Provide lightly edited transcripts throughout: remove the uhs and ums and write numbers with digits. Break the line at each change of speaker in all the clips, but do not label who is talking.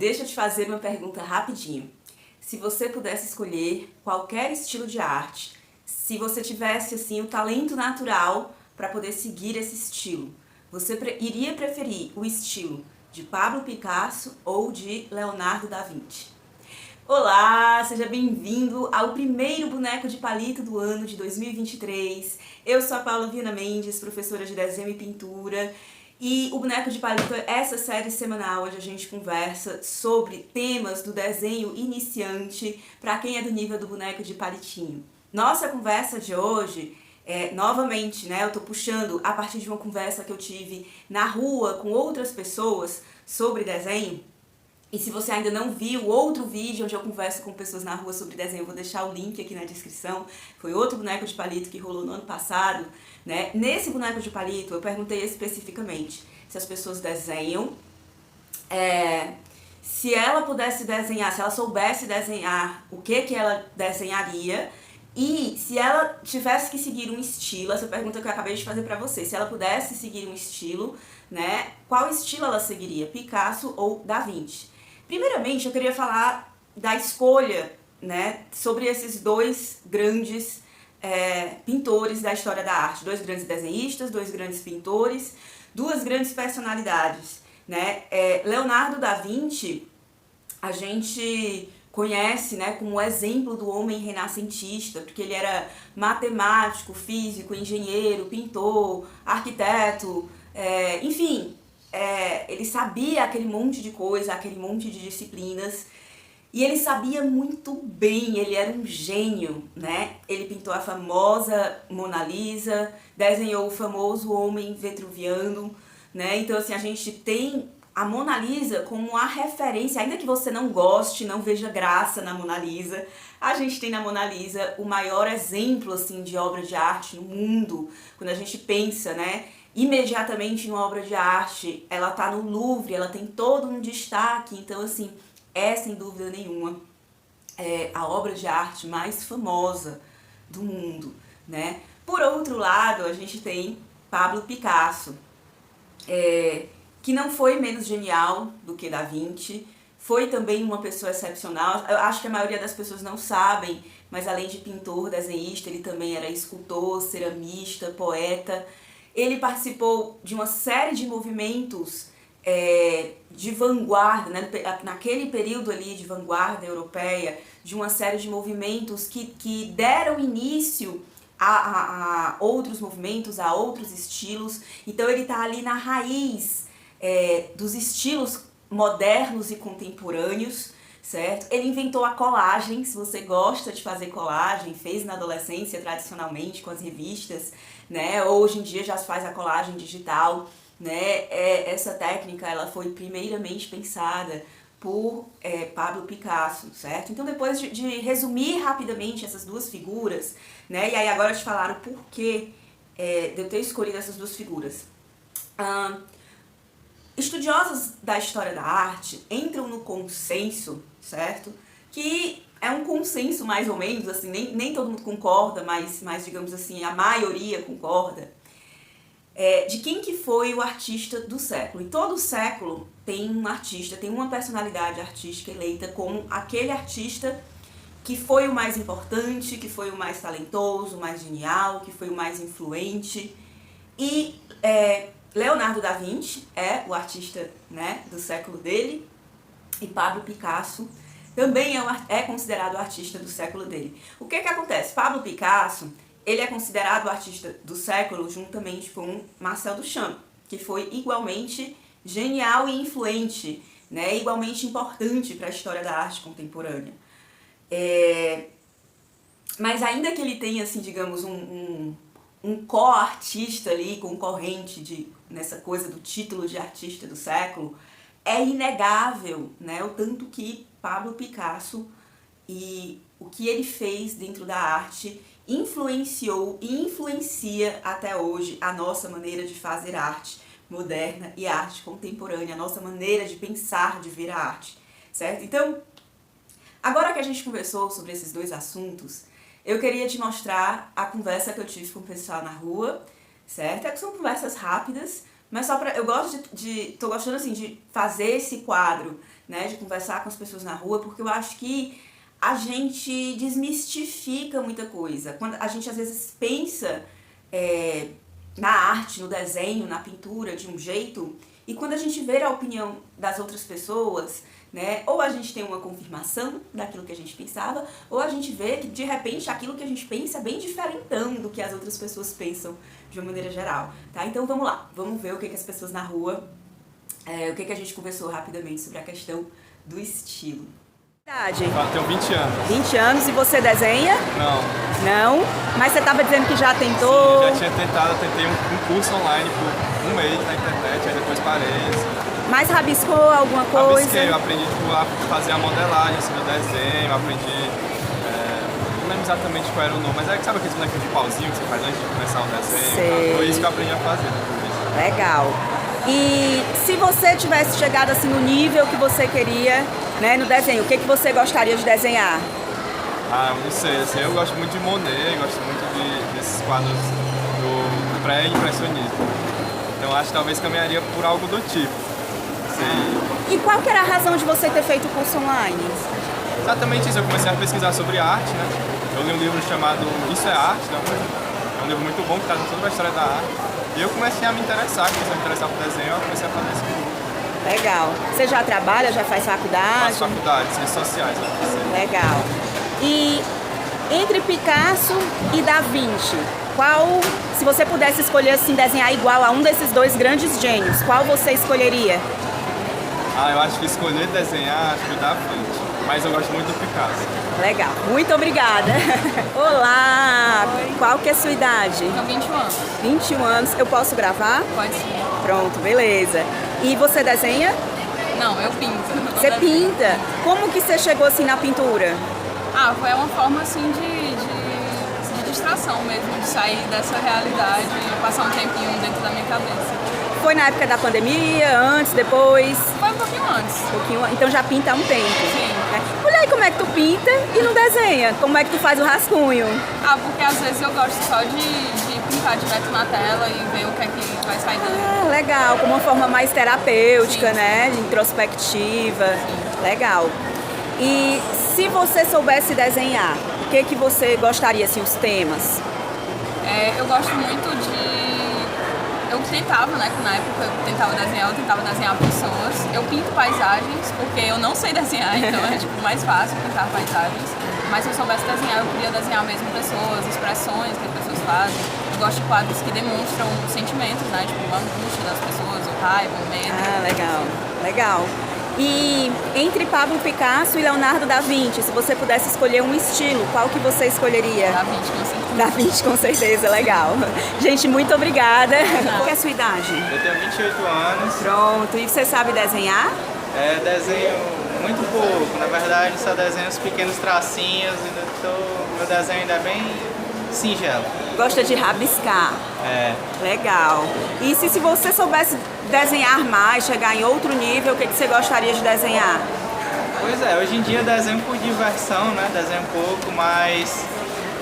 Deixa eu te fazer uma pergunta rapidinho. Se você pudesse escolher qualquer estilo de arte, se você tivesse assim o talento natural para poder seguir esse estilo, você iria preferir o estilo de Pablo Picasso ou de Leonardo da Vinci? Olá, seja bem-vindo ao primeiro Boneco de Palito do ano de 2023. Eu sou a Paula Viana Mendes, professora de desenho e pintura, e o Boneco de Palito é essa série semanal onde a gente conversa sobre temas do desenho iniciante para quem é do nível do boneco de palitinho. Nossa conversa de hoje novamente, eu tô puxando a partir de uma conversa que eu tive na rua com outras pessoas sobre desenho. E se você ainda não viu outro vídeo onde eu converso com pessoas na rua sobre desenho, eu vou deixar o link aqui na descrição. Foi outro boneco de palito que rolou no ano passado, né? Nesse boneco de palito eu perguntei especificamente se as pessoas desenham, se ela pudesse desenhar, se ela soubesse desenhar, o que ela desenharia, e se ela tivesse que seguir um estilo, essa pergunta que eu acabei de fazer pra você, se ela pudesse seguir um estilo, né, qual estilo ela seguiria, Picasso ou Da Vinci? Primeiramente, eu queria falar da escolha, né, sobre esses dois grandes pintores da história da arte, dois grandes desenhistas, dois grandes pintores, duas grandes personalidades, né? Leonardo da Vinci, a gente conhece, né, como exemplo do homem renascentista, porque ele era matemático, físico, engenheiro, pintor, arquiteto, enfim, ele sabia aquele monte de coisa, aquele monte de disciplinas, e ele sabia muito bem, ele era um gênio, né? Ele pintou a famosa Mona Lisa, desenhou o famoso homem vitruviano, né? Então, assim, a gente tem a Mona Lisa como a referência, ainda que você não goste, não veja graça na Mona Lisa, a gente tem na Mona Lisa o maior exemplo, assim, de obra de arte no mundo. Quando a gente pensa, né, imediatamente em uma obra de arte, ela tá no Louvre, ela tem todo um destaque, então, assim, é sem dúvida nenhuma a obra de arte mais famosa do mundo, né? Por outro lado, a gente tem Pablo Picasso, que não foi menos genial do que Da Vinci, foi também uma pessoa excepcional. Eu acho que a maioria das pessoas não sabem, mas além de pintor, desenhista, ele também era escultor, ceramista, poeta. Ele participou de uma série de movimentos de vanguarda, né? Naquele período ali de vanguarda europeia, de uma série de movimentos que deram início a outros movimentos, a outros estilos. Então ele está ali na raiz dos estilos modernos e contemporâneos, certo? Ele inventou a colagem, se você gosta de fazer colagem, fez na adolescência tradicionalmente com as revistas, né? Hoje em dia já se faz a colagem digital, né? Essa técnica ela foi primeiramente pensada por Pablo Picasso, certo? Então depois de resumir rapidamente essas duas figuras, né? E aí agora te falar o porquê de eu ter escolhido essas duas figuras. Estudiosos da história da arte entram no consenso, certo? Que é um consenso mais ou menos, assim, nem todo mundo concorda, mas digamos assim, a maioria concorda, de quem que foi o artista do século. E todo século tem um artista, tem uma personalidade artística eleita como aquele artista que foi o mais importante, que foi o mais talentoso, o mais genial, que foi o mais influente. E Leonardo da Vinci é o artista, né, do século dele, e Pablo Picasso também é considerado o artista do século dele. O que acontece? Pablo Picasso, ele é considerado o artista do século juntamente com Marcel Duchamp, que foi igualmente genial e influente, né, igualmente importante para a história da arte contemporânea. Mas ainda que ele tenha, assim, digamos, um co-artista ali, concorrente nessa coisa do título de artista do século, é inegável, né, o tanto que Pablo Picasso e o que ele fez dentro da arte influenciou e influencia até hoje a nossa maneira de fazer arte moderna e arte contemporânea, a nossa maneira de pensar, de ver a arte, certo? Então, agora que a gente conversou sobre esses dois assuntos, eu queria te mostrar a conversa que eu tive com o pessoal na rua, certo? São conversas rápidas, mas só pra... Eu gosto tô gostando, assim, de fazer esse quadro, né? De conversar com as pessoas na rua, porque eu acho que a gente desmistifica muita coisa. Quando a gente, às vezes, pensa na arte, no desenho, na pintura, de um jeito, e quando a gente vê a opinião das outras pessoas, né, ou a gente tem uma confirmação daquilo que a gente pensava, ou a gente vê que, de repente, aquilo que a gente pensa é bem diferentão do que as outras pessoas pensam, de uma maneira geral, tá? Então, vamos lá. Vamos ver o que as pessoas na rua... o que a gente conversou rapidamente sobre a questão do estilo.
Eu tenho 20 anos.
20 anos e você desenha?
Não.
Não? Mas você estava dizendo que já tentou?
Sim, já tinha tentado, eu tentei um curso online por um mês na internet, aí depois parei. Assim.
Mas rabiscou alguma coisa?
Rabisquei, eu aprendi a fazer a modelagem assim, do desenho, aprendi... não lembro exatamente qual era o nome, mas sabe aqueles bonequinhos de pauzinho que você faz antes de começar o desenho?
Sei.
Foi isso que eu aprendi a fazer depois.
Legal. E se você tivesse chegado assim no nível que você queria, né, no desenho, o que você gostaria de desenhar?
Não sei, assim, eu gosto muito de Monet, gosto muito desses quadros do pré-impressionismo. Então acho que talvez caminharia por algo do tipo.
E qual que era a razão de você ter feito o curso online?
Exatamente isso, eu comecei a pesquisar sobre arte, né? Eu li um livro chamado Isso é Arte, né? É um livro muito bom que traz toda a história da arte. E eu comecei a me interessar, comecei a me interessar por desenho, eu comecei a fazer esse curso.
Legal. Você já trabalha, já faz faculdade?
Faço faculdade, ciências sociais.
Legal. E entre Picasso e Da Vinci, se você pudesse escolher assim, desenhar igual a um desses dois grandes gênios, qual você escolheria?
Eu acho que escolher desenhar, acho que o Da Vinci. Mas eu gosto muito do Picasso.
Legal, muito obrigada. Olá!
Oi.
Qual que é a sua idade?
Tenho 21 anos.
21 anos. Eu posso gravar?
Pode sim.
Pronto, beleza. E você desenha?
Não, eu pinto.
Você pinta? Como que você chegou assim na pintura?
Foi uma forma assim de distração mesmo, de sair dessa realidade e passar um tempinho dentro da minha cabeça.
Foi na época da pandemia, antes, depois?
Foi um pouquinho antes.
Então já pinta há um tempo.
Sim.
Olha aí como é que tu pinta e não desenha. Como é que tu faz o rascunho?
Porque às vezes eu gosto só de pintar direto na tela e ver o que é que vai sair dali.
Legal, como uma forma mais terapêutica,
Sim.
né? Introspectiva. Sim. Legal. E se você soubesse desenhar, o que você gostaria, assim, os temas?
Eu gosto muito de... Eu tentava, né, na época eu tentava desenhar pessoas. Eu pinto paisagens, porque eu não sei desenhar, então é mais fácil pintar paisagens. Mas se eu soubesse desenhar, eu podia desenhar mesmo pessoas, expressões que as pessoas fazem. Eu gosto de quadros que demonstram sentimentos, né, tipo a angústia das pessoas, o raiva, o medo.
Legal, legal. E entre Pablo Picasso e Leonardo da Vinci, se você pudesse escolher um estilo, qual que você escolheria?
Da Vinci, com certeza.
Da Vinci, com certeza, legal. Gente, muito obrigada. Qual é a sua idade?
Eu tenho 28 anos.
Pronto. E você sabe desenhar?
Desenho muito pouco. Na verdade, só desenho os pequenos tracinhos. Meu desenho ainda é bem singelo.
Gosta de rabiscar? Legal. E se você soubesse desenhar mais, chegar em outro nível, o que você gostaria de desenhar?
Pois hoje em dia eu desenho por diversão, né? Desenho um pouco, mas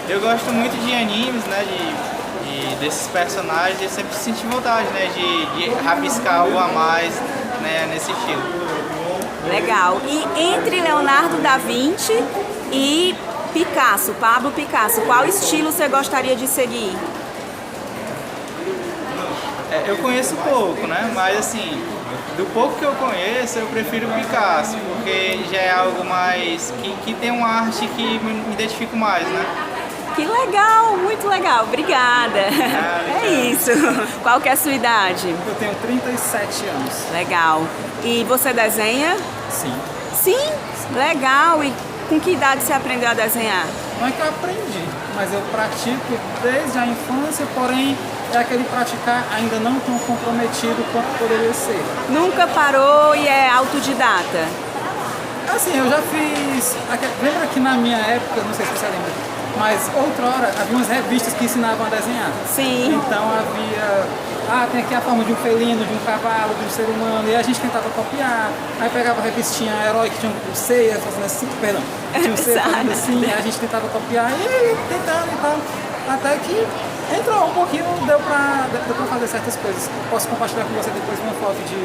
eu gosto muito de animes, né? Desses personagens, eu sempre senti vontade, né? De rabiscar algo a mais, né? Nesse estilo.
Legal. E entre Leonardo da Vinci e Picasso, Pablo Picasso, qual estilo você gostaria de seguir?
Eu conheço pouco, né? Mas assim, do pouco que eu conheço, eu prefiro Picasso, porque já é algo mais... que tem uma arte que me identifico mais, né?
Que legal, muito legal, obrigada. É isso. Qual que é a sua idade?
Eu tenho 37 anos.
Legal. E você desenha?
Sim.
Sim? Legal. E com que idade você aprendeu a desenhar?
Não é que eu aprendi, mas eu pratico desde a infância, porém é aquele praticar ainda não tão comprometido quanto poderia ser.
Nunca parou e é autodidata?
Assim, eu já fiz... Lembra que na minha época, não sei se você lembra, mas outrora havia umas revistas que ensinavam a desenhar.
Sim.
Então havia... tem aqui a forma de um felino, de um cavalo, de um ser humano, e a gente tentava copiar. Aí pegava a revistinha herói que tinha um ceia fazendo assim, perdão, tinha um ceia fazendo assim, a gente tentava copiar, e tentando e tal, até que Entrou um pouquinho, deu pra fazer certas coisas. Posso compartilhar com você depois uma foto de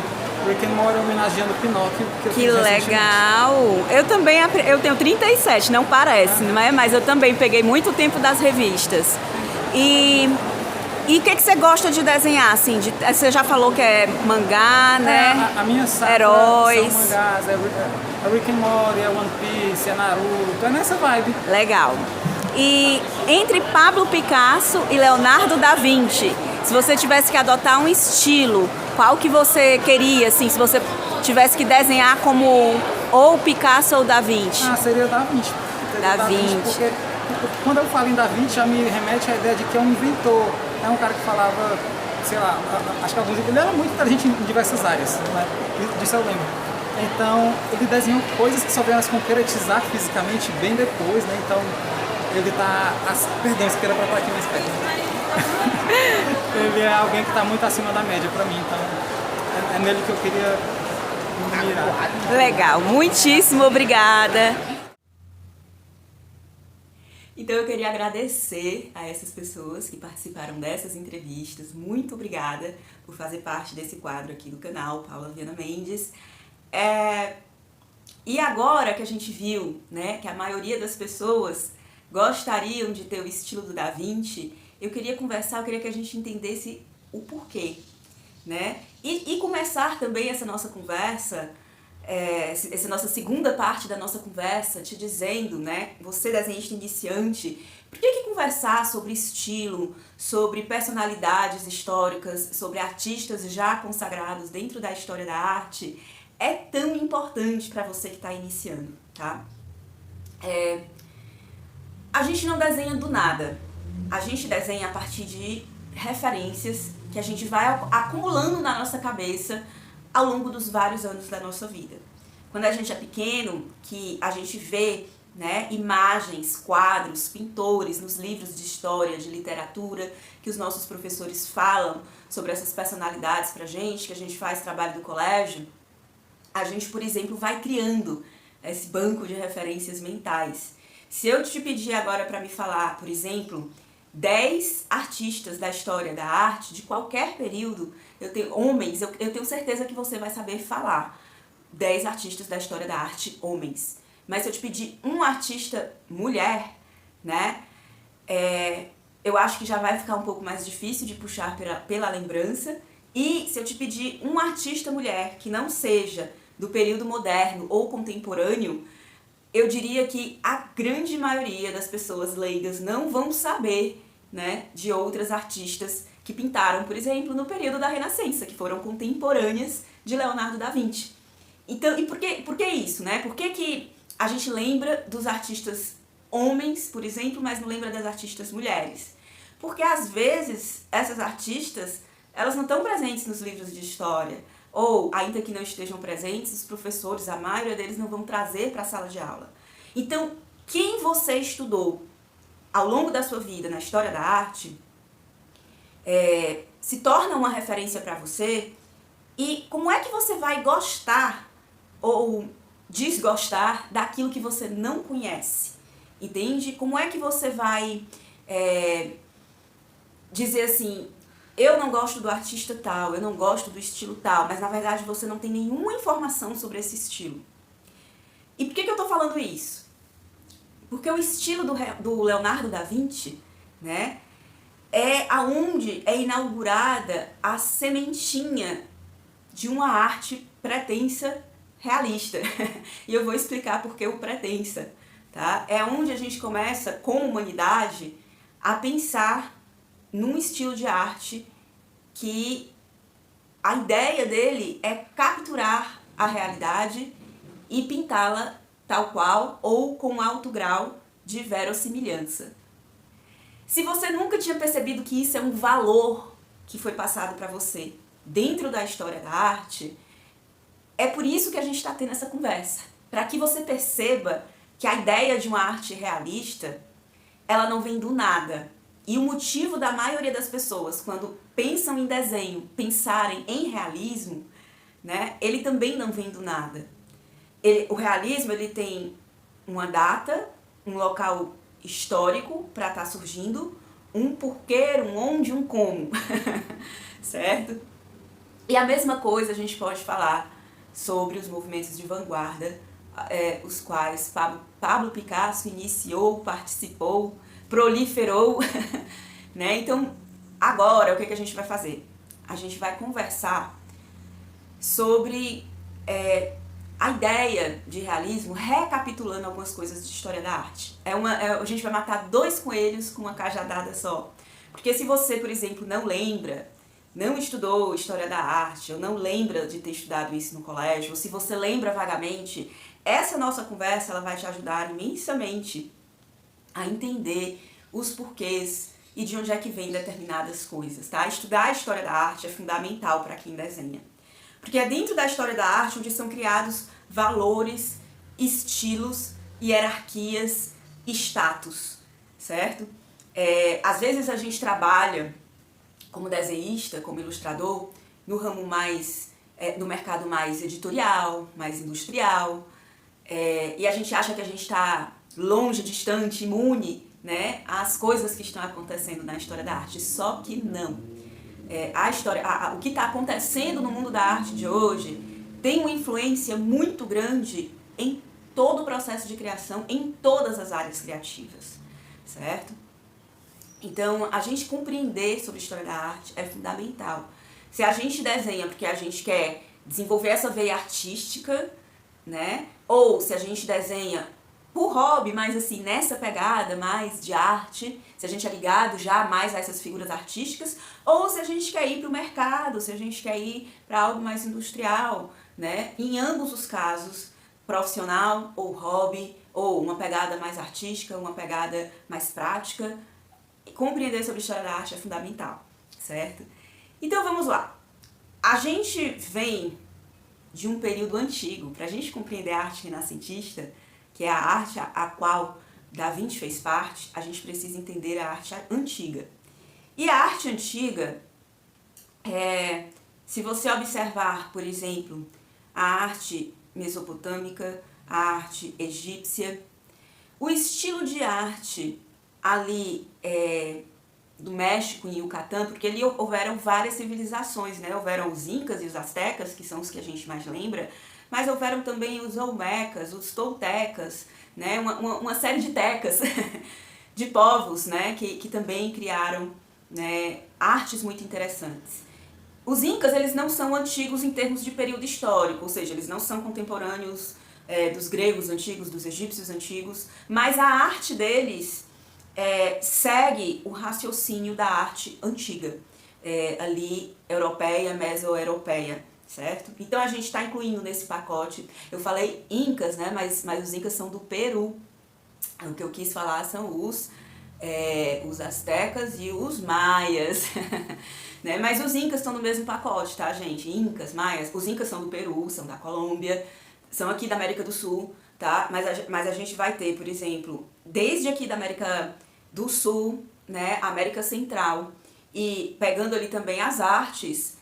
Rick and Morty homenageando Pinóquio. Que eu
Que
fiz recentemente.
legal! Eu também, eu tenho 37, não parece, não é? Mas eu também peguei muito tempo das revistas. E o que você gosta de desenhar, assim? Você já falou que é mangá, né?
A minha safra
Heróis.
são mangás, é Rick and Morty, é One Piece, é Naruto, é nessa vibe.
Legal. E entre Pablo Picasso e Leonardo da Vinci, se você tivesse que adotar um estilo, qual que você queria, assim, se você tivesse que desenhar como ou Picasso ou Da Vinci?
Seria Da Vinci.
Da Vinci.
Porque quando eu falo em Da Vinci, já me remete à ideia de que é um inventor. É um cara que falava, sei lá, acho que ele era muito inteligente em diversas áreas, né? Disso eu lembro. Então, ele desenhou coisas que só vieram a se concretizar fisicamente bem depois, né? Então, ele tá... Perdão, isso que era pra estar aqui mais perto. Ele é alguém que está muito acima da média para mim, então é nele que eu queria me mirar.
Legal, muitíssimo obrigada. Então eu queria agradecer a essas pessoas que participaram dessas entrevistas. Muito obrigada por fazer parte desse quadro aqui do canal, Paula Viana Mendes. E agora que a gente viu, né, que a maioria das pessoas gostariam de ter o estilo do Da Vinci, eu queria que a gente entendesse o porquê, né? E começar também essa nossa conversa, essa nossa segunda parte da nossa conversa, te dizendo, né, você desenhista iniciante, por que conversar sobre estilo, sobre personalidades históricas, sobre artistas já consagrados dentro da história da arte, é tão importante para você que está iniciando, tá? A gente não desenha do nada. A gente desenha a partir de referências que a gente vai acumulando na nossa cabeça ao longo dos vários anos da nossa vida. Quando a gente é pequeno, que a gente vê, né, imagens, quadros, pintores nos livros de história, de literatura, que os nossos professores falam sobre essas personalidades pra gente, que a gente faz trabalho do colégio, a gente, por exemplo, vai criando esse banco de referências mentais. Se eu te pedir agora para me falar, por exemplo, 10 artistas da história da arte, de qualquer período, eu tenho certeza que você vai saber falar 10 artistas da história da arte, homens. Mas se eu te pedir um artista mulher, né, eu acho que já vai ficar um pouco mais difícil de puxar pela lembrança. E se eu te pedir um artista mulher que não seja do período moderno ou contemporâneo, eu diria que a grande maioria das pessoas leigas não vão saber, né, de outras artistas que pintaram, por exemplo, no período da Renascença, que foram contemporâneas de Leonardo da Vinci. Então, e por que isso, né? Por que a gente lembra dos artistas homens, por exemplo, mas não lembra das artistas mulheres? Porque às vezes essas artistas, elas não estão presentes nos livros de história, ou ainda que não estejam presentes, os professores, a maioria deles não vão trazer para a sala de aula. Então, quem você estudou ao longo da sua vida na história da arte se torna uma referência para você, e como é que você vai gostar ou desgostar daquilo que você não conhece? Entende? Como é que você vai dizer assim, eu não gosto do artista tal, eu não gosto do estilo tal, mas na verdade você não tem nenhuma informação sobre esse estilo. E por que eu tô falando isso? Porque o estilo do Leonardo da Vinci, né, é aonde é inaugurada a sementinha de uma arte pretensa realista. E eu vou explicar por que o pretensa, tá? É onde a gente começa, como humanidade, a pensar num estilo de arte que a ideia dele é capturar a realidade e pintá-la tal qual ou com alto grau de verossimilhança. Se você nunca tinha percebido que isso é um valor que foi passado para você dentro da história da arte, é por isso que a gente está tendo essa conversa. Para que você perceba que a ideia de uma arte realista, ela não vem do nada. E o motivo da maioria das pessoas, quando pensam em desenho, pensarem em realismo, né, ele também não vem do nada. O realismo, ele tem uma data, um local histórico para estar surgindo, um porquê, um onde, um como, certo? E a mesma coisa a gente pode falar sobre os movimentos de vanguarda, os quais Pablo Picasso iniciou, participou, proliferou, né? Então, agora, o que a gente vai fazer? A gente vai conversar sobre a ideia de realismo, recapitulando algumas coisas de história da arte. A gente vai matar 2 coelhos com uma cajadada só. Porque se você, por exemplo, não lembra, não estudou história da arte, ou não lembra de ter estudado isso no colégio, ou se você lembra vagamente, essa nossa conversa ela vai te ajudar imensamente a entender os porquês e de onde é que vem determinadas coisas, tá? Estudar a história da arte é fundamental para quem desenha. Porque é dentro da história da arte onde são criados valores, estilos, hierarquias, status, certo? Às vezes a gente trabalha como desenhista, como ilustrador, no ramo mais, no mercado mais editorial, mais industrial, e a gente acha que a gente está longe, distante, imune, né, às coisas que estão acontecendo na história da arte, só que não. O que está acontecendo no mundo da arte de hoje tem uma influência muito grande em todo o processo de criação, em todas as áreas criativas, certo? Então, a gente compreender sobre a história da arte é fundamental. Se a gente desenha porque a gente quer desenvolver essa veia artística, né? Ou se a gente desenha por hobby, mas assim, nessa pegada mais de arte, se a gente é ligado já mais a essas figuras artísticas, ou se a gente quer ir para o mercado, se a gente quer ir para algo mais industrial, né? Em ambos os casos, profissional ou hobby, ou uma pegada mais artística, uma pegada mais prática, compreender sobre a história da arte é fundamental, certo? Então vamos lá. A gente vem de um período antigo. Para a gente compreender a arte renascentista, que é a arte a qual Da Vinci fez parte, a gente precisa entender a arte antiga. E a arte antiga, se você observar, por exemplo, a arte mesopotâmica, a arte egípcia, o estilo de arte ali do México e Yucatán, porque ali houveram várias civilizações, né? Houveram os incas e os aztecas, que são os que a gente mais lembra, mas houveram também os olmecas, os toltecas, né? Uma série de tecas, de povos, né? que também criaram, né, artes muito interessantes. Os incas, eles não são antigos em termos de período histórico, ou seja, eles não são contemporâneos dos gregos antigos, dos egípcios antigos, mas a arte deles segue o raciocínio da arte antiga, ali europeia, meso-europeia, certo? Então a gente está incluindo nesse pacote, eu falei incas, né, mas os incas são do Peru, o que eu quis falar são os astecas e os maias, né? Mas os incas estão no mesmo pacote, tá, gente? Incas, maias, os incas são do Peru, são da Colômbia, são aqui da América do Sul, tá? Mas a gente vai ter, por exemplo, desde aqui da América do Sul, né, América Central, e pegando ali também as artes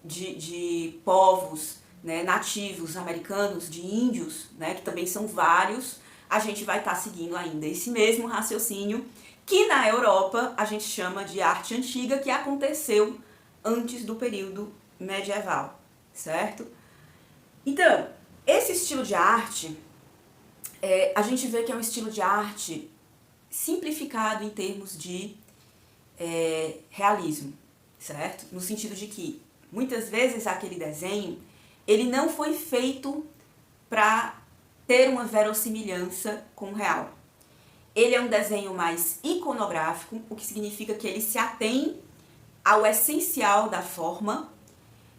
de povos, né, nativos americanos, de índios, né, que também são vários, a gente vai estar seguindo ainda esse mesmo raciocínio que na Europa a gente chama de arte antiga, que aconteceu antes do período medieval, certo? Então, esse estilo de arte, a gente vê que é um estilo de arte simplificado em termos de realismo, certo? No sentido de que, muitas vezes, aquele desenho, ele não foi feito para ter uma verossimilhança com o real. Ele é um desenho mais iconográfico, o que significa que ele se atém ao essencial da forma,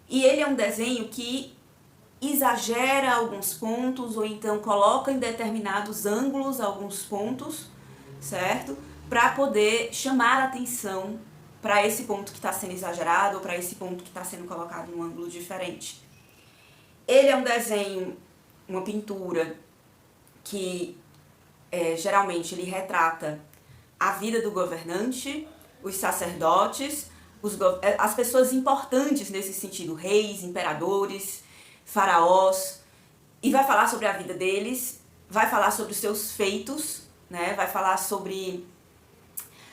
e ele é um desenho que exagera alguns pontos, ou então coloca em determinados ângulos alguns pontos, certo? Para poder chamar a atenção para esse ponto que está sendo exagerado, ou para esse ponto que está sendo colocado num ângulo diferente. Ele é um desenho, uma pintura, que geralmente ele retrata a vida do governante, os sacerdotes, as pessoas importantes nesse sentido, reis, imperadores, faraós, e vai falar sobre a vida deles, vai falar sobre os seus feitos, né? Vai falar sobre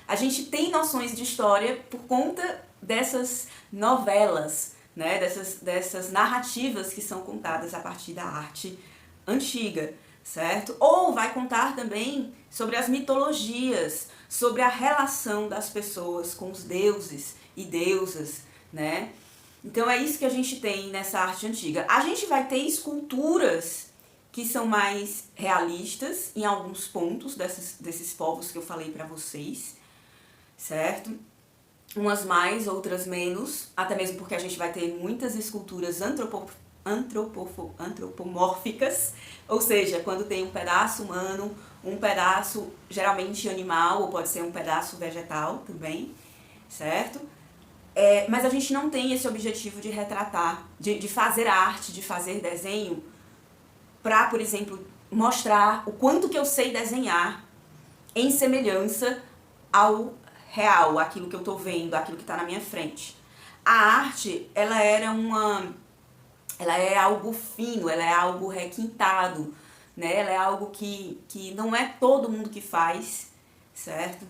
a gente tem noções de história por conta dessas novelas, né? Dessas narrativas que são contadas a partir da arte antiga, certo? Ou vai contar também sobre as mitologias, sobre a relação das pessoas com os deuses e deusas, né? Então é isso que a gente tem nessa arte antiga. A gente vai ter esculturas que são mais realistas em alguns pontos desses povos que eu falei para vocês, certo? Umas mais, outras menos, até mesmo porque a gente vai ter muitas esculturas antropomórficas, ou seja, quando tem um pedaço humano, um pedaço geralmente animal, ou pode ser um pedaço vegetal também, certo? Mas a gente não tem esse objetivo de retratar, de fazer arte, de fazer desenho, para, por exemplo, mostrar o quanto que eu sei desenhar em semelhança ao real, aquilo que eu estou vendo, aquilo que está na minha frente. A arte, ela é algo fino, ela é algo requintado, né? Ela é algo que não é todo mundo que faz, certo?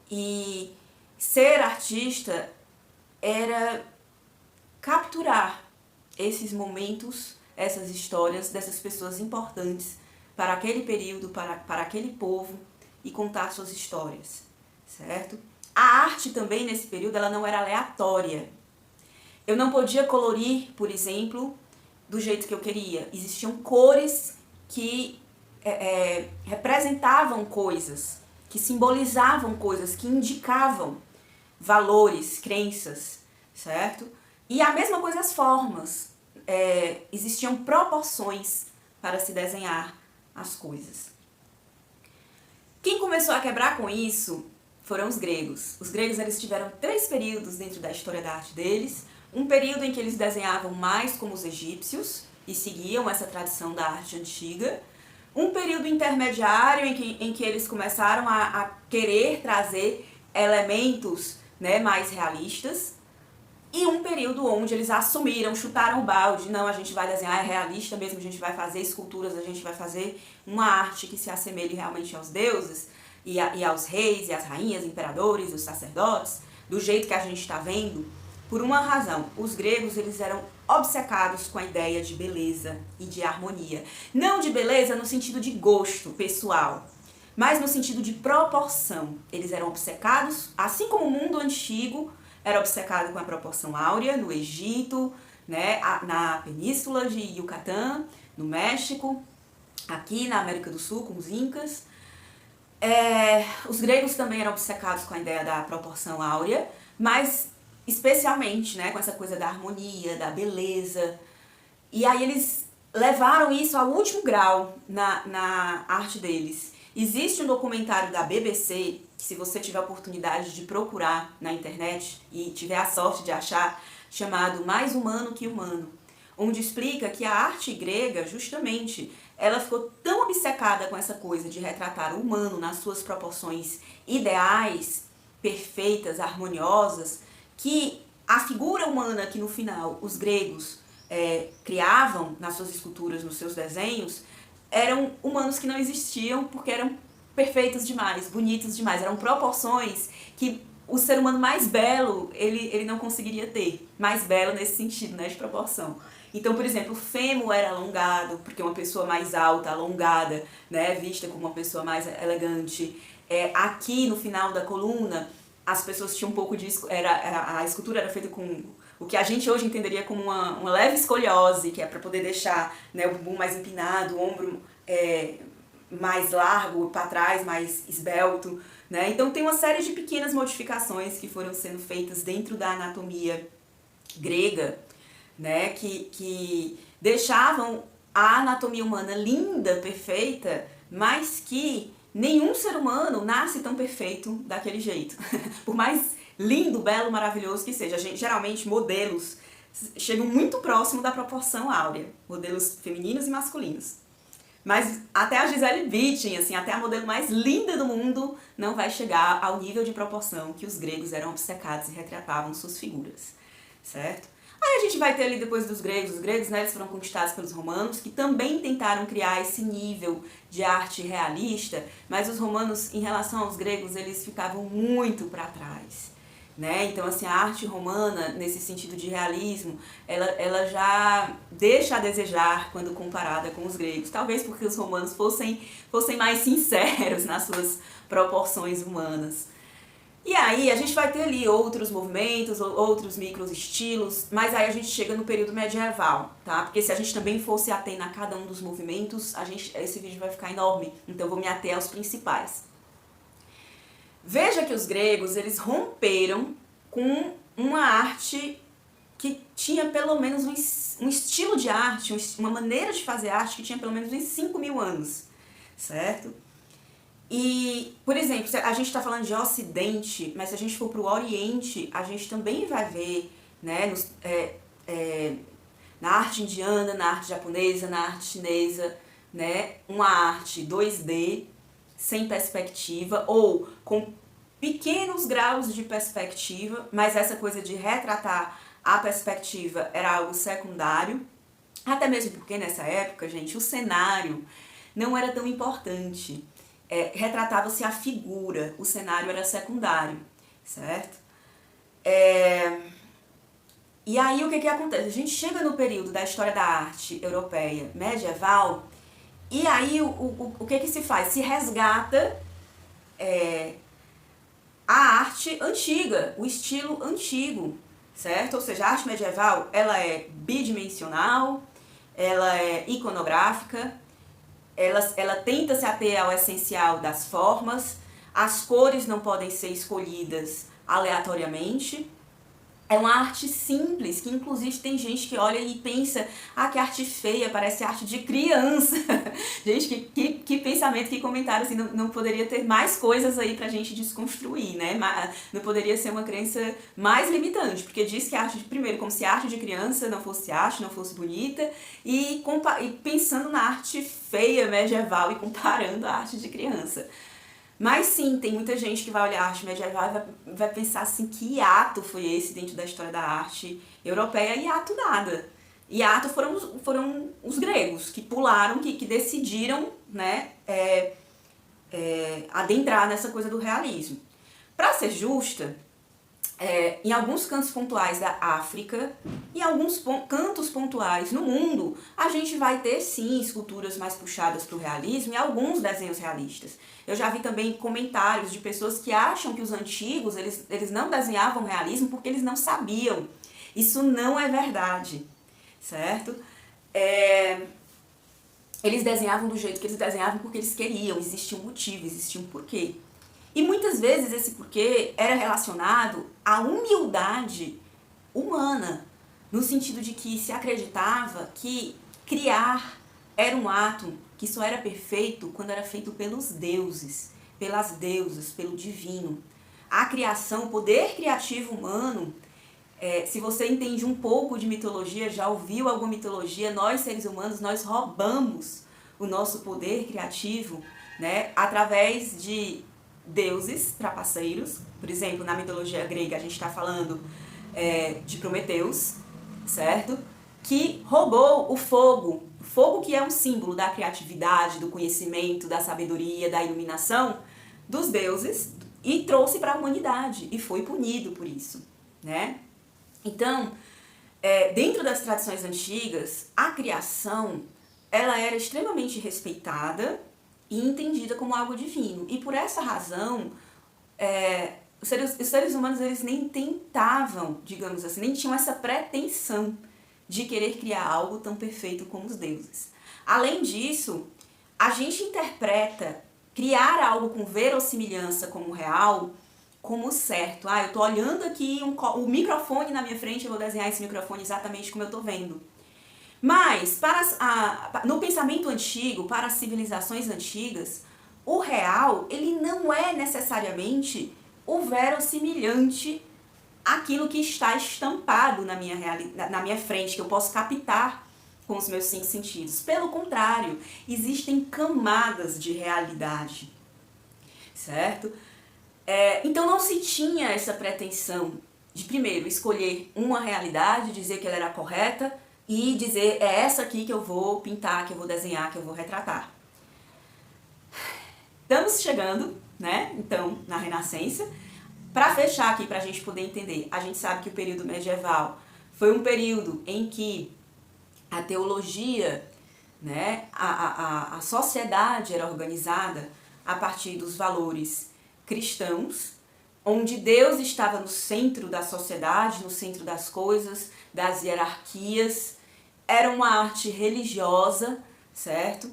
E ser artista era capturar esses momentos, essas histórias dessas pessoas importantes para aquele período, para aquele povo e contar suas histórias, certo? A arte também nesse período ela não era aleatória. Eu não podia colorir, por exemplo, do jeito que eu queria. Existiam cores que representavam coisas, que simbolizavam coisas, que indicavam valores, crenças, certo? E a mesma coisa as formas. Existiam proporções para se desenhar as coisas. Quem começou a quebrar com isso foram os gregos. Os gregos eles tiveram 3 períodos dentro da história da arte deles. Um período em que eles desenhavam mais como os egípcios e seguiam essa tradição da arte antiga. Um período intermediário em que eles começaram a querer trazer elementos, né, mais realistas. E um período onde eles assumiram, chutaram o balde, não, a gente vai desenhar, é realista mesmo, a gente vai fazer esculturas, a gente vai fazer uma arte que se assemelhe realmente aos deuses e aos reis e às rainhas, imperadores, os sacerdotes, do jeito que a gente está vendo. Por uma razão, os gregos eles eram obcecados com a ideia de beleza e de harmonia. Não de beleza no sentido de gosto pessoal, mas no sentido de proporção. Eles eram obcecados, assim como o mundo antigo era obcecado com a proporção áurea, no Egito, né, na península de Yucatán, no México, aqui na América do Sul, com os incas. Os gregos também eram obcecados com a ideia da proporção áurea, mas especialmente, né, com essa coisa da harmonia, da beleza. E aí eles levaram isso ao último grau na arte deles. Existe um documentário da BBC, que se você tiver a oportunidade de procurar na internet e tiver a sorte de achar, chamado Mais Humano que Humano, onde explica que a arte grega, justamente, ela ficou tão obcecada com essa coisa de retratar o humano nas suas proporções ideais, perfeitas, harmoniosas, que a figura humana que no final os gregos criavam nas suas esculturas, nos seus desenhos, eram humanos que não existiam porque eram perfeitos demais, bonitos demais, eram proporções que o ser humano mais belo ele não conseguiria ter, mais belo nesse sentido, né, de proporção. Então, por exemplo, o fêmur era alongado, porque uma pessoa mais alta, alongada, né, vista como uma pessoa mais elegante. Aqui no final da coluna, as pessoas tinham um pouco de... a escultura era feita com o que a gente hoje entenderia como uma leve escoliose, que é para poder deixar, né, o bumbum mais empinado, o ombro mais largo, para trás, mais esbelto, né? Então tem uma série de pequenas modificações que foram sendo feitas dentro da anatomia grega, né, que deixavam a anatomia humana linda, perfeita, mas que nenhum ser humano nasce tão perfeito daquele jeito. Por mais lindo, belo, maravilhoso que seja. Geralmente, modelos chegam muito próximo da proporção áurea. Modelos femininos e masculinos. Mas até a Gisele Bündchen, assim, até a modelo mais linda do mundo, não vai chegar ao nível de proporção que os gregos eram obcecados e retratavam suas figuras, certo? Aí a gente vai ter ali depois dos gregos, os gregos, né, eles foram conquistados pelos romanos, que também tentaram criar esse nível de arte realista, mas os romanos, em relação aos gregos, eles ficavam muito para trás. Né? Então, assim, a arte romana, nesse sentido de realismo, ela já deixa a desejar quando comparada com os gregos. Talvez porque os romanos fossem mais sinceros nas suas proporções humanas. E aí a gente vai ter ali outros movimentos, outros microestilos, mas aí a gente chega no período medieval, tá? Porque se a gente também fosse ater a cada um dos movimentos, esse vídeo vai ficar enorme, então eu vou me ater aos principais. Veja que os gregos, eles romperam com uma arte que tinha pelo menos um estilo de arte, uma maneira de fazer arte que tinha pelo menos uns 5.000 anos, certo? E, por exemplo, a gente está falando de Ocidente, mas se a gente for para o Oriente, a gente também vai ver, né, na arte indiana, na arte japonesa, na arte chinesa, né, uma arte 2D, sem perspectiva, ou com pequenos graus de perspectiva, mas essa coisa de retratar a perspectiva era algo secundário, até mesmo porque nessa época, gente, o cenário não era tão importante. Retratava-se a figura, o cenário era secundário, certo? E aí o que acontece? A gente chega no período da história da arte europeia medieval, e aí o que se faz? Se resgata a arte antiga, o estilo antigo, certo? Ou seja, a arte medieval, ela é bidimensional, ela é iconográfica, ela tenta se ater ao essencial das formas, as cores não podem ser escolhidas aleatoriamente. É uma arte simples, que inclusive tem gente que olha e pensa, que arte feia, parece arte de criança. Gente, que pensamento, que comentário, assim, não poderia ter mais coisas aí pra gente desconstruir, né? Não poderia ser uma crença mais limitante, porque diz que a arte, primeiro, como se a arte de criança não fosse arte, não fosse bonita, e pensando na arte feia medieval e comparando a arte de criança. Mas sim, tem muita gente que vai olhar a arte medieval e vai pensar assim, que hiato foi esse dentro da história da arte europeia? Hiato nada. Hiato foram os gregos que pularam, que decidiram, né, adentrar nessa coisa do realismo. Para ser justa, em alguns cantos pontuais da África e alguns cantos pontuais no mundo, a gente vai ter sim esculturas mais puxadas para o realismo e alguns desenhos realistas. Eu já vi também comentários de pessoas que acham que os antigos, eles não desenhavam realismo porque eles não sabiam. Isso não é verdade, certo? Eles desenhavam do jeito que eles desenhavam porque eles queriam, existia um motivo, existia um porquê. E muitas vezes esse porquê era relacionado à humildade humana, no sentido de que se acreditava que criar era um ato que só era perfeito quando era feito pelos deuses, pelas deusas, pelo divino. A criação, o poder criativo humano, se você entende um pouco de mitologia, já ouviu alguma mitologia, nós seres humanos, nós roubamos o nosso poder criativo, né, através de deuses trapaceiros. Por exemplo, na mitologia grega a gente está falando de Prometeus, certo? Que roubou o fogo que é um símbolo da criatividade, do conhecimento, da sabedoria, da iluminação dos deuses, e trouxe para a humanidade e foi punido por isso, né? Então, dentro das tradições antigas, a criação ela era extremamente respeitada e entendida como algo divino. E por essa razão, os seres humanos eles nem tentavam, digamos assim, nem tinham essa pretensão de querer criar algo tão perfeito como os deuses. Além disso, a gente interpreta criar algo com verossimilhança como real, como certo. Eu tô olhando aqui o microfone na minha frente, eu vou desenhar esse microfone exatamente como eu tô vendo. Mas, no pensamento antigo, para as civilizações antigas, o real, ele não é necessariamente o verossimilhante, aquilo que está estampado na minha frente, que eu posso captar com os meus 5 sentidos. Pelo contrário, existem camadas de realidade, certo? Então não se tinha essa pretensão de primeiro escolher uma realidade, dizer que ela era correta e dizer é essa aqui que eu vou pintar, que eu vou desenhar, que eu vou retratar. Estamos chegando, né, então, na Renascença. Para fechar aqui, para a gente poder entender, a gente sabe que o período medieval foi um período em que a teologia, né, a sociedade era organizada a partir dos valores cristãos, onde Deus estava no centro da sociedade, no centro das coisas, das hierarquias. Era uma arte religiosa, certo?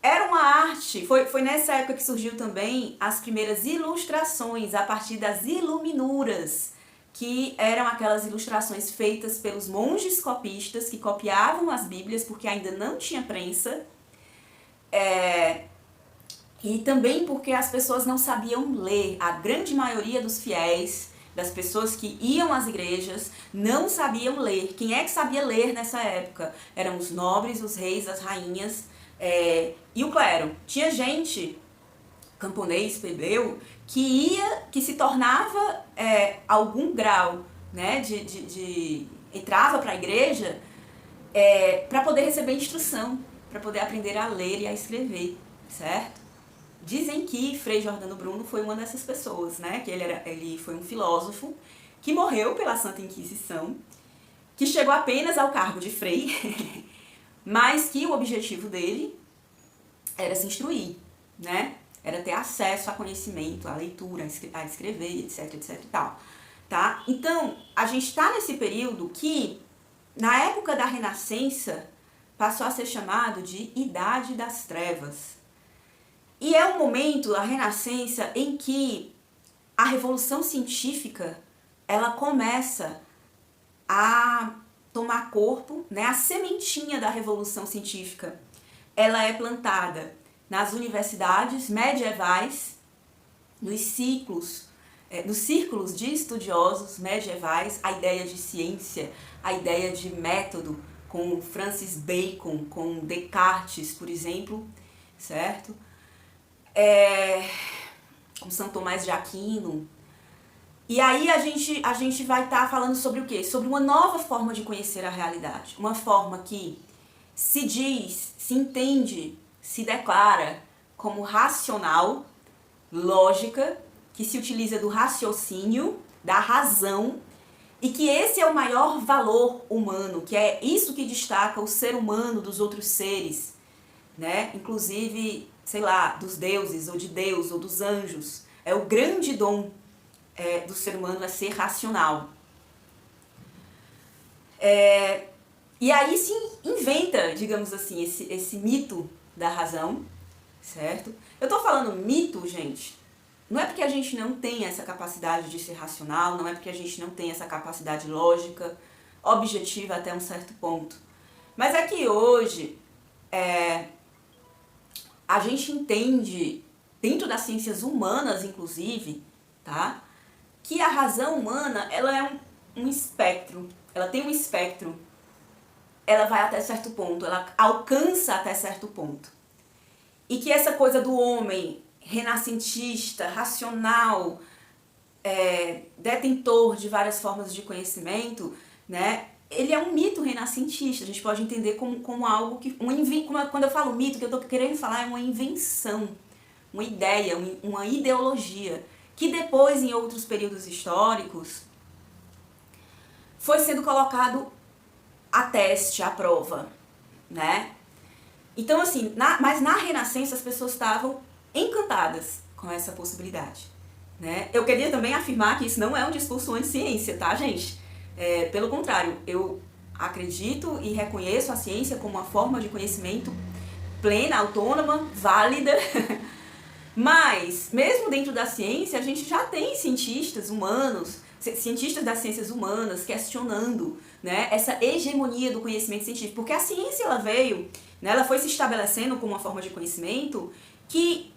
Era uma arte, foi nessa época que surgiu também as primeiras ilustrações, a partir das iluminuras, que eram aquelas ilustrações feitas pelos monges copistas, que copiavam as Bíblias, porque ainda não tinha prensa, e também porque as pessoas não sabiam ler. A grande maioria dos fiéis, das pessoas que iam às igrejas, não sabiam ler. Quem é que sabia ler nessa época? Eram os nobres, os reis, as rainhas, e o clero. Tinha gente, camponês, plebeu, que se tornava algum grau, né, entrava para a igreja para poder receber instrução, para poder aprender a ler e a escrever, certo? Dizem que Frei Jordano Bruno foi uma dessas pessoas, né, que ele foi um filósofo que morreu pela Santa Inquisição, que chegou apenas ao cargo de frei, mas que o objetivo dele era se instruir, né? Era ter acesso a conhecimento, a leitura, a escrever, etc, etc e tal, tá? Então, a gente está nesse período que, na época da Renascença, passou a ser chamado de Idade das Trevas. E é um momento, a Renascença, em que a Revolução Científica, ela começa a tomar corpo, né? A sementinha da Revolução Científica, ela é plantada nas universidades medievais, nos círculos de estudiosos medievais, a ideia de ciência, a ideia de método, com Francis Bacon, com Descartes, por exemplo, certo? Com São Tomás de Aquino. E aí a gente vai estar falando sobre o quê? Sobre uma nova forma de conhecer a realidade. Uma forma que se diz, se entende, se declara como racional, lógica, que se utiliza do raciocínio, da razão, e que esse é o maior valor humano, que é isso que destaca o ser humano dos outros seres, né? Inclusive, sei lá, dos deuses, ou de Deus, ou dos anjos. É o grande dom do ser humano, é ser racional. E aí se inventa, digamos assim, esse mito da razão, certo? Eu tô falando mito, gente, não é porque a gente não tem essa capacidade de ser racional, não é porque a gente não tem essa capacidade lógica, objetiva até um certo ponto. Mas é que hoje a gente entende, dentro das ciências humanas inclusive, tá? Que a razão humana, ela é um espectro, ela tem um espectro, ela vai até certo ponto, ela alcança até certo ponto. E que essa coisa do homem renascentista, racional, detentor de várias formas de conhecimento, né? Ele é um mito renascentista, a gente pode entender como algo que... Quando eu falo mito, o que eu estou querendo falar é uma invenção, uma ideia, uma ideologia, que depois, em outros períodos históricos, foi sendo colocado a teste, à prova, né? Então, assim, mas na Renascença as pessoas estavam encantadas com essa possibilidade, né? Eu queria também afirmar que isso não é um discurso anti-ciência, tá, gente? Pelo contrário, eu acredito e reconheço a ciência como uma forma de conhecimento plena, autônoma, válida, mas, mesmo dentro da ciência, a gente já tem cientistas humanos, cientistas das ciências humanas questionando, né, essa hegemonia do conhecimento científico, porque a ciência ela veio, né, ela foi se estabelecendo como uma forma de conhecimento que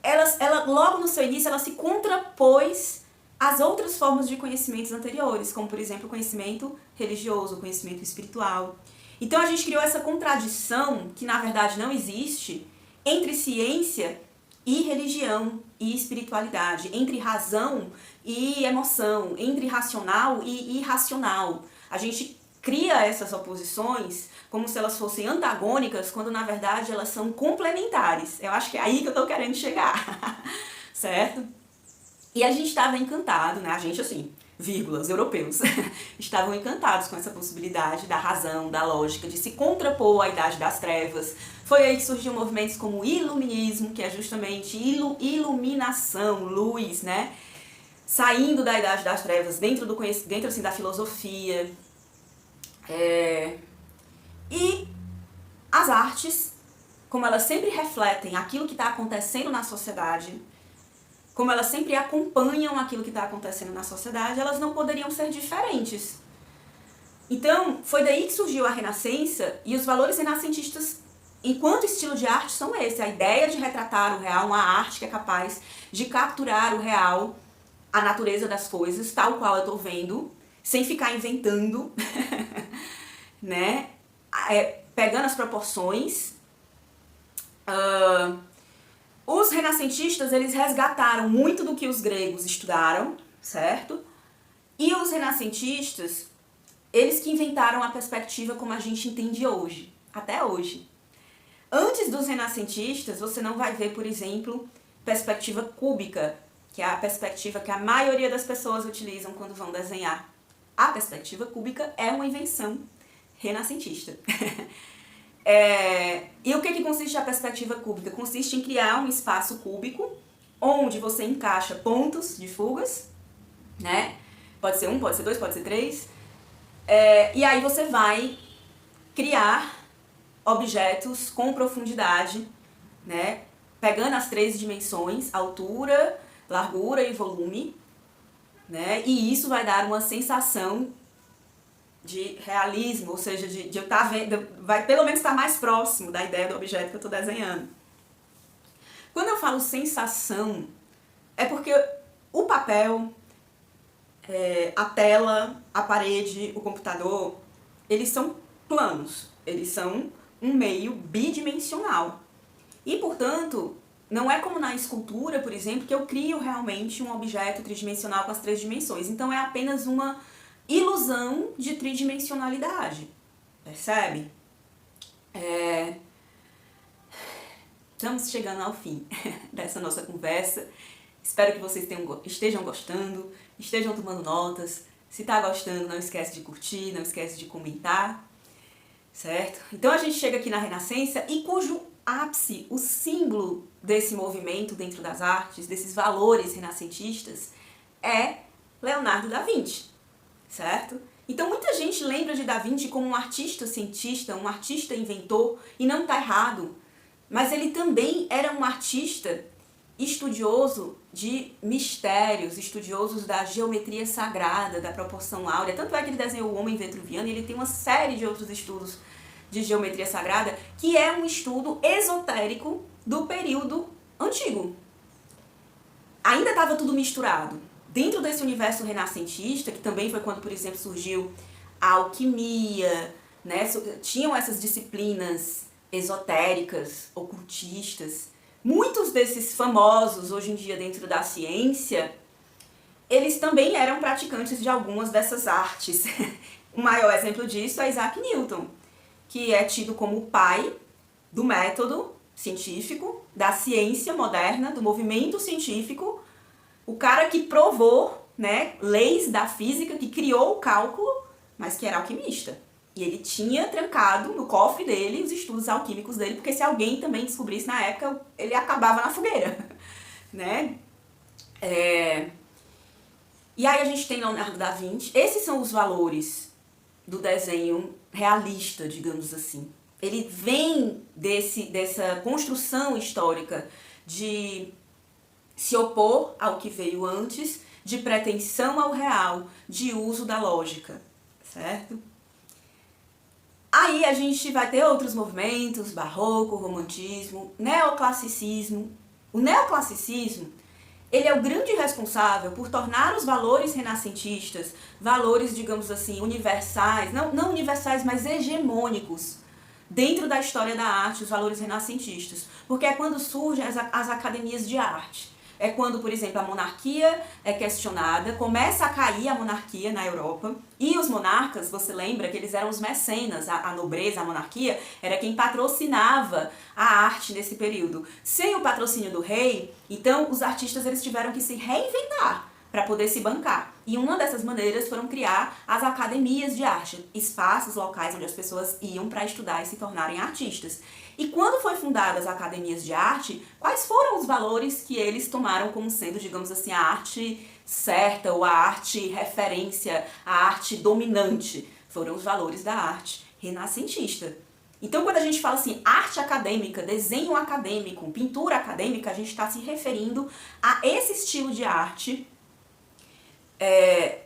ela logo no seu início ela se contrapôs às outras formas de conhecimentos anteriores, como por exemplo o conhecimento religioso, o conhecimento espiritual. Então a gente criou essa contradição, que na verdade não existe, entre ciência e religião e espiritualidade, entre razão e emoção, entre racional e irracional. A gente cria essas oposições como se elas fossem antagônicas, quando na verdade elas são complementares. Eu acho que é aí que eu tô querendo chegar, certo? E a gente estava encantado, né? A gente, assim, vírgulas, europeus, estavam encantados com essa possibilidade da razão, da lógica, de se contrapor à Idade das Trevas. Foi aí que surgiu movimentos como o Iluminismo, que é justamente iluminação, luz, né? Saindo da Idade das Trevas, dentro assim, da filosofia. E as artes, como elas sempre refletem aquilo que está acontecendo na sociedade, como elas sempre acompanham aquilo que está acontecendo na sociedade, elas não poderiam ser diferentes. Então, foi daí que surgiu a Renascença, e os valores renascentistas, enquanto estilo de arte, são esse: a ideia de retratar o real, uma arte que é capaz de capturar o real, a natureza das coisas, tal qual eu estou vendo, sem ficar inventando, né? Pegando as proporções. Os renascentistas, eles resgataram muito do que os gregos estudaram, certo? E os renascentistas, eles que inventaram a perspectiva como a gente entende hoje, até hoje. Antes dos renascentistas, você não vai ver, por exemplo, perspectiva cúbica, que é a perspectiva que a maioria das pessoas utilizam quando vão desenhar. A perspectiva cúbica é uma invenção renascentista. E o que consiste a perspectiva cúbica? Consiste em criar um espaço cúbico onde você encaixa pontos de fugas, né? Pode ser 1, pode ser 2, pode ser 3. E aí você vai criar objetos com profundidade, né? Pegando as 3 dimensões, altura, largura e volume, né? E isso vai dar uma sensação de realismo, ou seja, de eu estar vendo, vai pelo menos estar mais próximo da ideia do objeto que eu estou desenhando. Quando eu falo sensação, é porque o papel, a tela, a parede, o computador, eles são planos, eles são um meio bidimensional. E, portanto, não é como na escultura, por exemplo, que eu crio realmente um objeto tridimensional com as 3 dimensões. Então é apenas uma ilusão de tridimensionalidade, percebe? Estamos chegando ao fim dessa nossa conversa. Espero que vocês estejam gostando, estejam tomando notas. Se está gostando, não esquece de curtir, não esquece de comentar, certo? Então a gente chega aqui na Renascença, e cujo ápice, o símbolo desse movimento dentro das artes, desses valores renascentistas, é Leonardo da Vinci. Certo? Então muita gente lembra de Da Vinci como um artista cientista, um artista inventor, e não está errado. Mas ele também era um artista estudioso de mistérios, estudiosos da geometria sagrada, da proporção áurea. Tanto é que ele desenhou o Homem Vitruviano, e ele tem uma série de outros estudos de geometria sagrada, que é um estudo esotérico do período antigo. Ainda estava tudo misturado. Dentro desse universo renascentista, que também foi quando, por exemplo, surgiu a alquimia, né? Tinham essas disciplinas esotéricas, ocultistas. Muitos desses famosos, hoje em dia, dentro da ciência, eles também eram praticantes de algumas dessas artes. O maior exemplo disso é Isaac Newton, que é tido como o pai do método científico, da ciência moderna, do movimento científico, o cara que provou, né, leis da física, que criou o cálculo, mas que era alquimista. E ele tinha trancado no cofre dele os estudos alquímicos dele, porque se alguém também descobrisse na época, ele acabava na fogueira, né? E aí a gente tem Leonardo da Vinci. Esses são os valores do desenho realista, digamos assim. Ele vem dessa construção histórica de se opor ao que veio antes, de pretensão ao real, de uso da lógica, certo? Aí a gente vai ter outros movimentos: barroco, romantismo, neoclassicismo. O neoclassicismo, ele é o grande responsável por tornar os valores renascentistas valores, digamos assim, universais, não universais, mas hegemônicos dentro da história da arte, os valores renascentistas. Porque é quando surgem as academias de arte. É quando, por exemplo, a monarquia é questionada, começa a cair a monarquia na Europa, e os monarcas, você lembra que eles eram os mecenas, a nobreza, a monarquia, era quem patrocinava a arte nesse período. Sem o patrocínio do rei, então os artistas eles tiveram que se reinventar para poder se bancar. E uma dessas maneiras foram criar as academias de arte, espaços locais onde as pessoas iam para estudar e se tornarem artistas. E quando foi fundadas as academias de arte, quais foram os valores que eles tomaram como sendo, digamos assim, a arte certa ou a arte referência, a arte dominante? Foram os valores da arte renascentista. Então, quando a gente fala assim, arte acadêmica, desenho acadêmico, pintura acadêmica, a gente está se referindo a esse estilo de arte,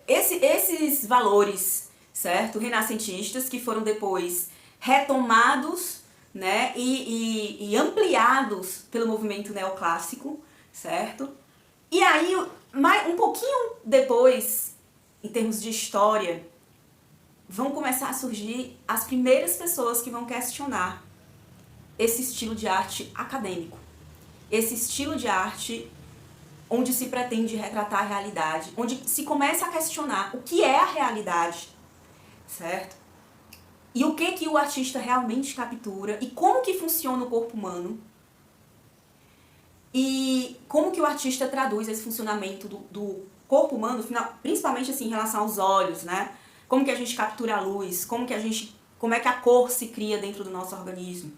esses valores, certo? Renascentistas, que foram depois retomados, né, e ampliados pelo movimento neoclássico, certo? E aí, um pouquinho depois, em termos de história, vão começar a surgir as primeiras pessoas que vão questionar esse estilo de arte acadêmico. Esse estilo de arte onde se pretende retratar a realidade, onde se começa a questionar o que é a realidade, certo? E o que o artista realmente captura, e como que funciona o corpo humano, e como que o artista traduz esse funcionamento do corpo humano, principalmente assim, em relação aos olhos, né? Como que a gente captura a luz, como é que a cor se cria dentro do nosso organismo.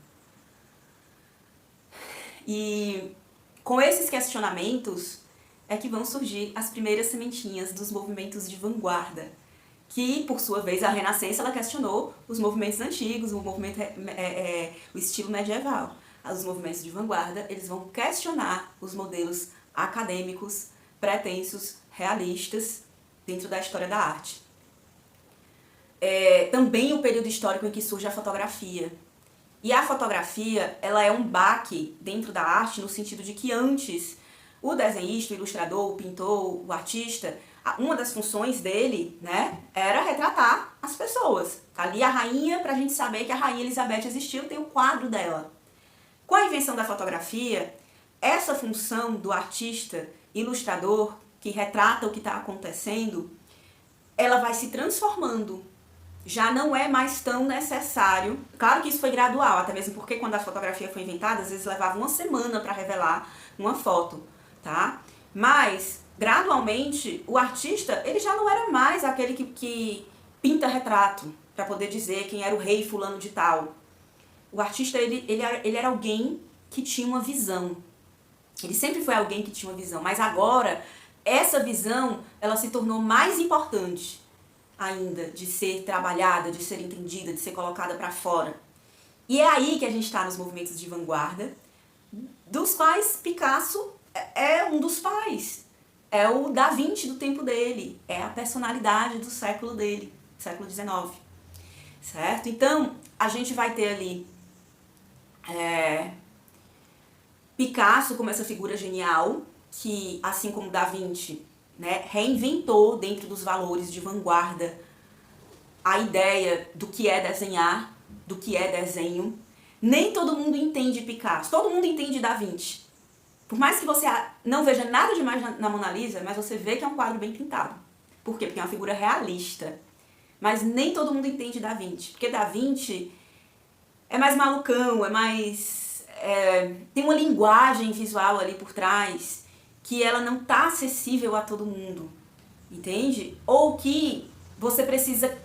E com esses questionamentos é que vão surgir as primeiras sementinhas dos movimentos de vanguarda, que, por sua vez, a Renascença ela questionou os movimentos antigos, o estilo medieval. Os movimentos de vanguarda, eles vão questionar os modelos acadêmicos, pretensos, realistas, dentro da história da arte. Também o período histórico em que surge a fotografia. E a fotografia, ela é um baque dentro da arte, no sentido de que antes, o desenhista, o ilustrador, o pintor, o artista, uma das funções dele, né, era retratar as pessoas. Ali a rainha, pra gente saber que a rainha Elizabeth existiu, tem o quadro dela. Com a invenção da fotografia, essa função do artista, ilustrador, que retrata o que está acontecendo, ela vai se transformando. Já não é mais tão necessário. Claro que isso foi gradual, até mesmo porque quando a fotografia foi inventada, às vezes levava uma semana para revelar uma foto, tá? Mas, gradualmente, o artista, ele já não era mais aquele que pinta retrato, para poder dizer quem era o rei fulano de tal. O artista, ele era alguém que tinha uma visão. Ele sempre foi alguém que tinha uma visão, mas agora, essa visão, ela se tornou mais importante ainda de ser trabalhada, de ser entendida, de ser colocada para fora. E é aí que a gente está nos movimentos de vanguarda, dos quais Picasso é um dos pais. É o Da Vinci do tempo dele, é a personalidade do século dele, século XIX. Certo? Então, a gente vai ter ali Picasso como essa figura genial, que, assim como Da Vinci, né, reinventou dentro dos valores de vanguarda a ideia do que é desenhar, do que é desenho. Nem todo mundo entende Picasso, todo mundo entende Da Vinci. Por mais que você não veja nada demais na Mona Lisa, mas você vê que é um quadro bem pintado. Por quê? Porque é uma figura realista. Mas nem todo mundo entende Da Vinci, porque Da Vinci é mais malucão, tem uma linguagem visual ali por trás que ela não está acessível a todo mundo, entende? Ou que você precisa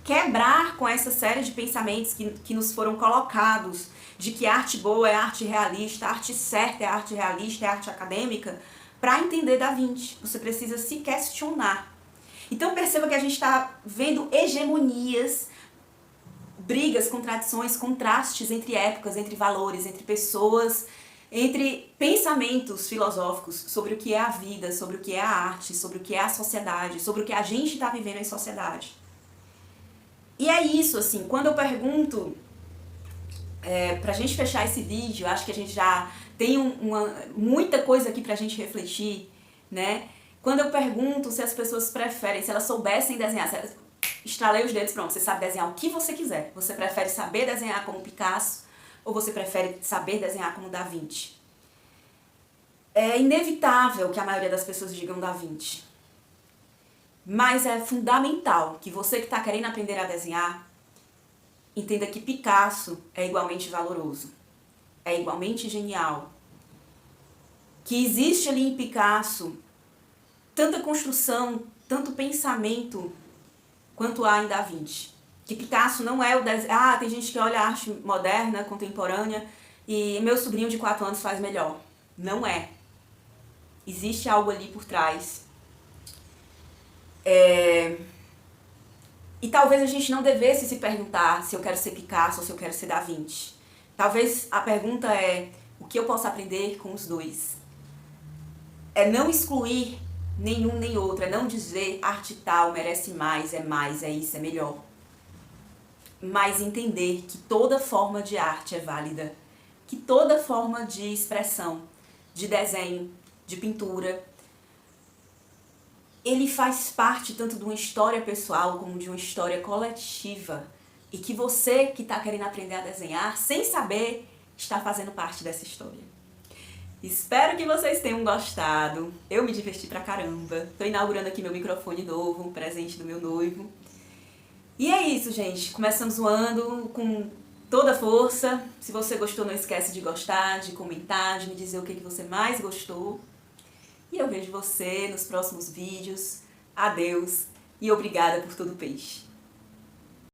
quebrar com essa série de pensamentos que nos foram colocados, de que arte boa é arte realista, arte certa é arte realista, é arte acadêmica, para entender Da Vinci. Você precisa se questionar. Então perceba que a gente está vendo hegemonias, brigas, contradições, contrastes entre épocas, entre valores, entre pessoas, entre pensamentos filosóficos sobre o que é a vida, sobre o que é a arte, sobre o que é a sociedade, sobre o que a gente está vivendo em sociedade. E é isso, assim, quando eu pergunto, pra gente fechar esse vídeo, acho que a gente já tem muita coisa aqui pra gente refletir, né? Quando eu pergunto se as pessoas preferem, se elas soubessem desenhar, estralei os dedos, pronto, você sabe desenhar o que você quiser. Você prefere saber desenhar como Picasso ou você prefere saber desenhar como Da Vinci? É inevitável que a maioria das pessoas digam Da Vinci. Mas é fundamental que você que está querendo aprender a desenhar entenda que Picasso é igualmente valoroso, é igualmente genial. Que existe ali em Picasso tanta construção, tanto pensamento quanto há em Da Vinci. Que Picasso não é o desenho... tem gente que olha a arte moderna, contemporânea, e meu sobrinho de 4 anos faz melhor. Não é. Existe algo ali por trás. E talvez a gente não devesse se perguntar se eu quero ser Picasso ou se eu quero ser Da Vinci. Talvez a pergunta é o que eu posso aprender com os dois. É não excluir nenhum nem outro, é não dizer arte tal merece mais, é isso, é melhor. Mas entender que toda forma de arte é válida, que toda forma de expressão, de desenho, de pintura, ele faz parte tanto de uma história pessoal como de uma história coletiva. E que você que está querendo aprender a desenhar, sem saber, está fazendo parte dessa história. Espero que vocês tenham gostado. Eu me diverti pra caramba. Tô inaugurando aqui meu microfone novo, um presente do meu noivo. E é isso, gente. Começamos o ano com toda a força. Se você gostou, não esquece de gostar, de comentar, de me dizer o que você mais gostou. E eu vejo você nos próximos vídeos. Adeus e obrigada por todo o peixe.